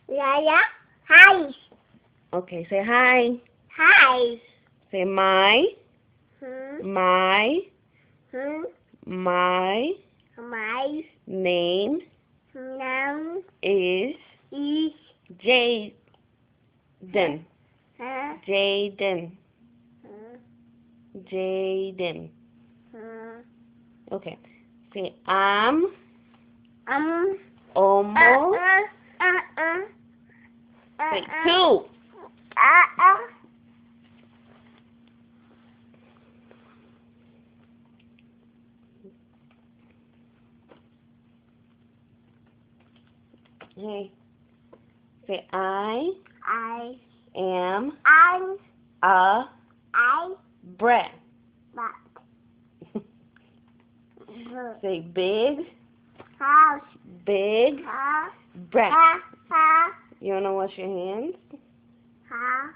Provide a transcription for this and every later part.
Yeah. Hi. Okay, say hi. Hi. Say my, Hmm. my, Hmm. my My name name is is Jaden. huh? Jaden. Hmm. Jaden. Hmm. Okay. Say I'm Um. almost. Say two. Hey. Say I am I'm a I brat. but Say big, house big ha brat. ha You wanna wash your hands? ha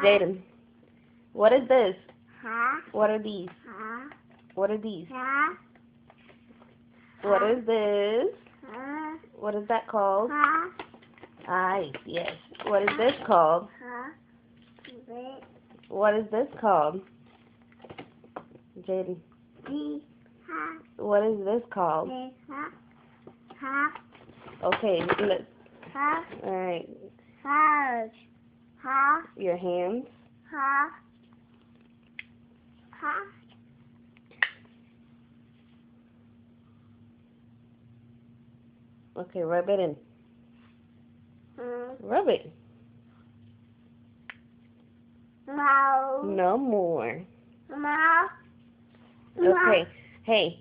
Jaden, what is this? ha What are these? ha What are these? ha What is this? ha What is that called? ha Eyes, yes. What is this called? ha What is this called? Jaden, B ha what is this called? ha ha Okay, let's, ha alright, house ha your hands. ha ha Okay, rub it in. hmm. Rub it. Mouth No more. mouth Okay, hey,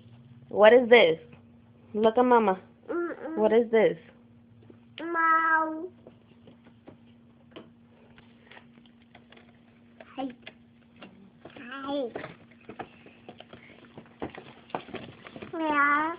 what is this? Look at mama. What is this? mouth hi hi yeah